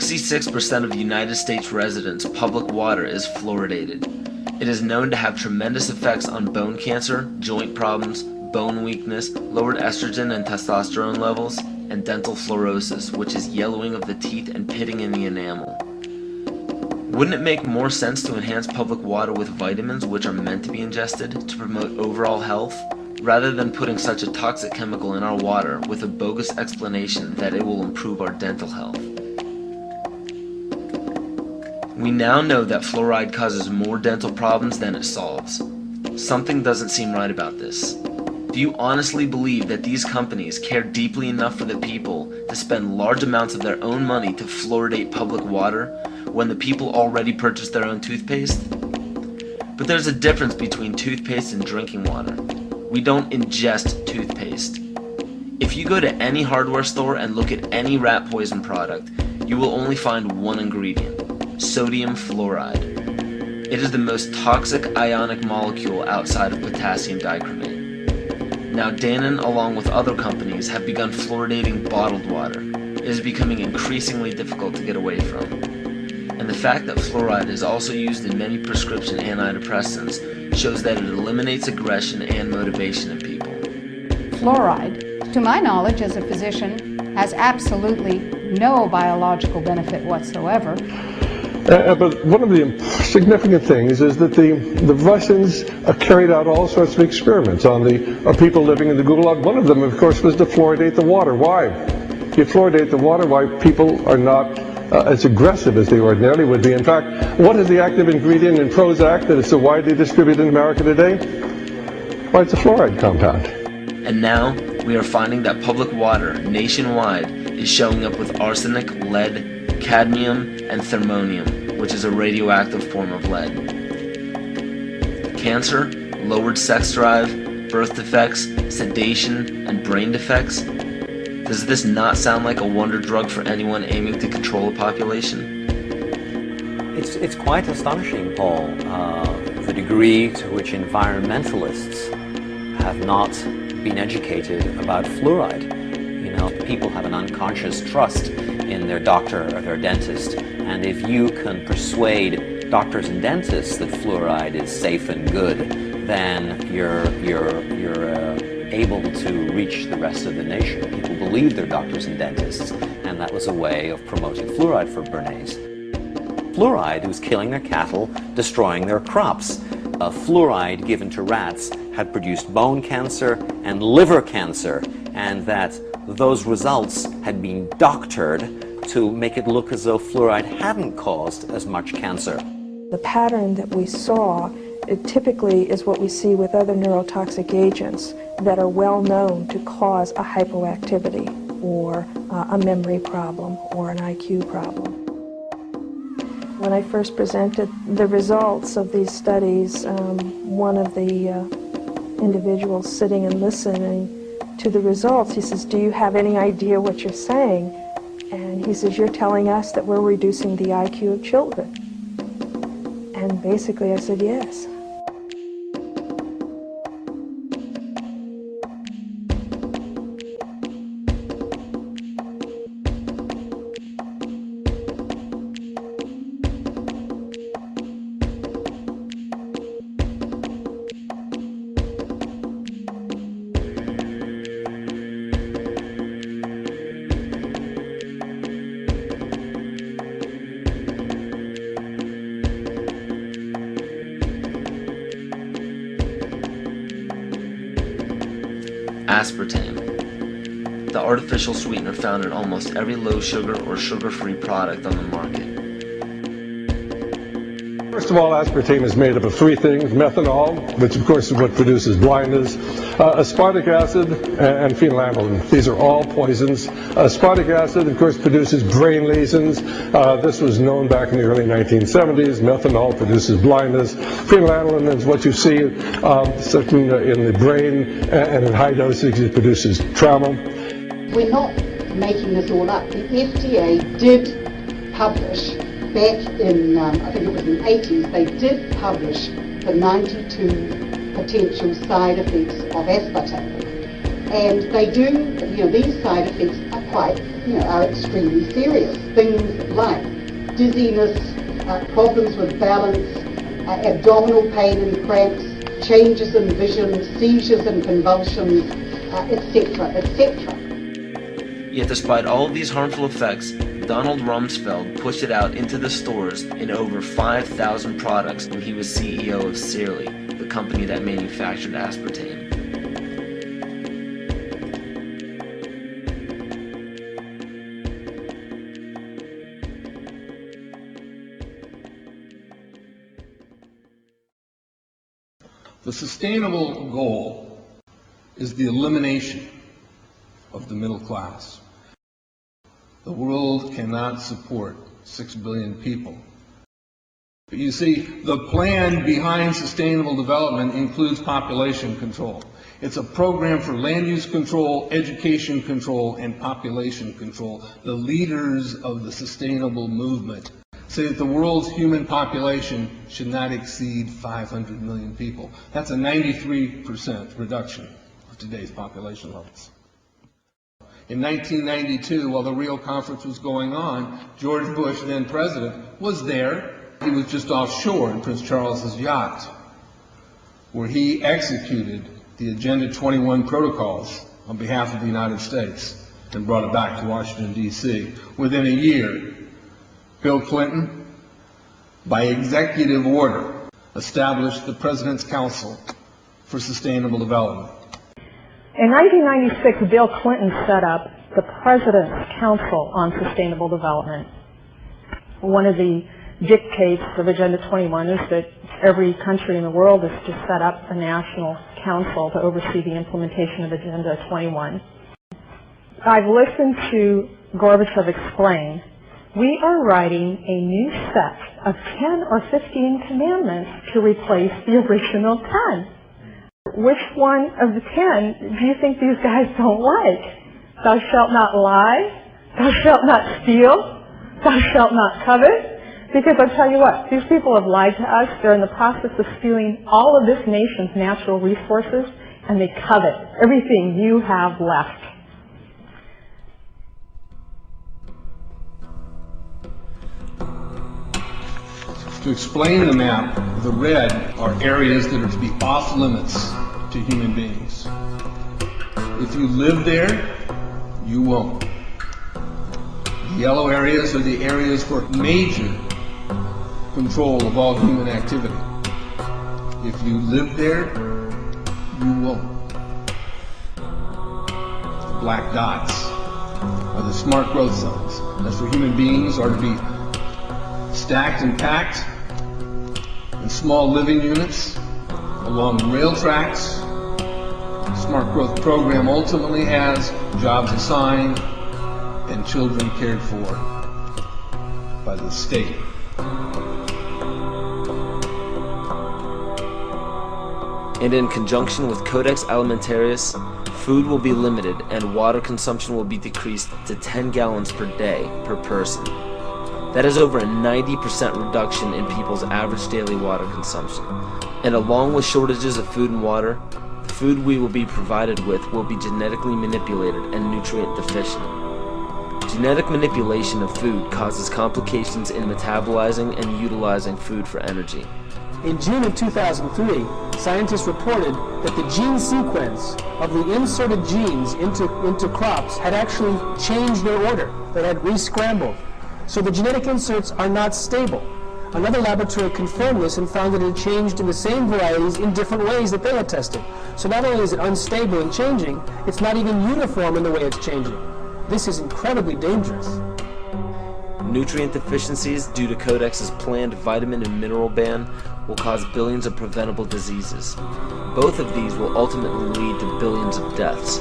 66% of United States residents' public water is fluoridated. It is known to have tremendous effects on bone cancer, joint problems, bone weakness, lowered estrogen and testosterone levels, and dental fluorosis, which is yellowing of the teeth and pitting in the enamel. Wouldn't it make more sense to enhance public water with vitamins which are meant to be ingested to promote overall health, rather than putting such a toxic chemical in our water with a bogus explanation that it will improve our dental health? We now know that fluoride causes more dental problems than it solves. Something doesn't seem right about this. Do you honestly believe that these companies care deeply enough for the people to spend large amounts of their own money to fluoridate public water when the people already purchase their own toothpaste? But there's a difference between toothpaste and drinking water. We don't ingest toothpaste. If you go to any hardware store and look at any rat poison product, you will only find one ingredient: sodium fluoride. It is the most toxic ionic molecule outside of potassium dichromate. Now Dannon, along with other companies, have begun fluoridating bottled water. It is becoming increasingly difficult to get away from. And the fact that fluoride is also used in many prescription antidepressants shows that it eliminates aggression and motivation in people. Fluoride, to my knowledge as a physician, has absolutely no biological benefit whatsoever. But one of the significant things is that the Russians carried out all sorts of experiments on the people living in the Gulag. One of them, of course, was to fluoridate the water. Why? You fluoridate the water, why people are not as aggressive as they ordinarily would be. In fact, what is the active ingredient in Prozac that is so widely distributed in America today? Why, it's a fluoride compound. And now, we are finding that public water nationwide is showing up with arsenic, lead, cadmium, and thermonium, which is a radioactive form of lead. Cancer, lowered sex drive, birth defects, sedation, and brain defects. Does this not sound like a wonder drug for anyone aiming to control a population? It's quite astonishing, Paul, the degree to which environmentalists have not been educated about fluoride. You know, people have an unconscious trust in their doctor or their dentist, and if you can persuade doctors and dentists that fluoride is safe and good, then you're able to reach the rest of the nation. People believe their doctors and dentists, and that was a way of promoting fluoride for Bernays. Fluoride was killing their cattle, destroying their crops. Fluoride given to rats had produced bone cancer and liver cancer, and that those results had been doctored to make it look as though fluoride hadn't caused as much cancer. The pattern that we saw, it typically is what we see with other neurotoxic agents that are well known to cause a hypoactivity or a memory problem or an IQ problem. When I first presented the results of these studies, one of the individuals sitting and listening to the results, he says, "Do you have any idea what you're saying?" And he says, "You're telling us that we're reducing the IQ of children." And basically I said, yes. Aspartame, the artificial sweetener found in almost every low-sugar or sugar-free product on the market. First of all, aspartame is made up of three things: methanol, which of course is what produces blindness, aspartic acid, and phenylalanine. These are all poisons. Aspartic acid, of course, produces brain lesions. This was known back in the early 1970s. Methanol produces blindness. Phenylalanine is what you see in the brain, and in high dosage it produces trauma. We're not making this all up. The FDA did publish back in, I think it was in the 80s, they did publish the 92 potential side effects of aspartame. And they do, these side effects are quite are extremely serious. Things like dizziness, problems with balance, abdominal pain and cramps, changes in vision, seizures and convulsions, etc., etc. Yet despite all of these harmful effects, Donald Rumsfeld pushed it out into the stores in over 5,000 products when he was CEO of Searly, the company that manufactured aspartame. The sustainable goal is the elimination of the middle class. The world cannot support 6 billion people. But you see, the plan behind sustainable development includes population control. It's a program for land use control, education control, and population control. The leaders of the sustainable movement say that the world's human population should not exceed 500 million people. That's a 93% reduction of today's population levels. In 1992, while the Rio conference was going on, George Bush, then president, was there. He was just offshore in Prince Charles's yacht, where he executed the Agenda 21 protocols on behalf of the United States and brought it back to Washington, D.C. Within a year, Bill Clinton, by executive order, established the President's Council for Sustainable Development. In 1996, Bill Clinton set up the President's Council on Sustainable Development. One of the dictates of Agenda 21 is that every country in the world is to set up a national council to oversee the implementation of Agenda 21. I've listened to Gorbachev explain, we are writing a new set of 10 or 15 commandments to replace the original 10. Which one of the 10 do you think these guys don't like? Thou shalt not lie, thou shalt not steal, thou shalt not covet. Because I'll tell you what, these people have lied to us. They're in the process of stealing all of this nation's natural resources, and they covet everything you have left. To explain the map, the red are areas that are to be off limits to human beings. If you live there, you won't. The yellow areas are the areas for major control of all human activity. If you live there, you won't. The black dots are the smart growth zones. That's where human beings are to be stacked and packed in small living units along rail tracks. The Smart Growth Program ultimately has jobs assigned and children cared for by the state. And in conjunction with Codex Alimentarius, food will be limited and water consumption will be decreased to 10 gallons per day per person. That is over a 90% reduction in people's average daily water consumption. And along with shortages of food and water, the food we will be provided with will be genetically manipulated and nutrient deficient. Genetic manipulation of food causes complications in metabolizing and utilizing food for energy. In June of 2003, scientists reported that the gene sequence of the inserted genes into crops had actually changed their order. They had re-scrambled. So the genetic inserts are not stable. Another laboratory confirmed this and found that it had changed in the same varieties in different ways that they had tested. So not only is it unstable and changing, it's not even uniform in the way it's changing. This is incredibly dangerous. Nutrient deficiencies due to Codex's planned vitamin and mineral ban will cause billions of preventable diseases. Both of these will ultimately lead to billions of deaths.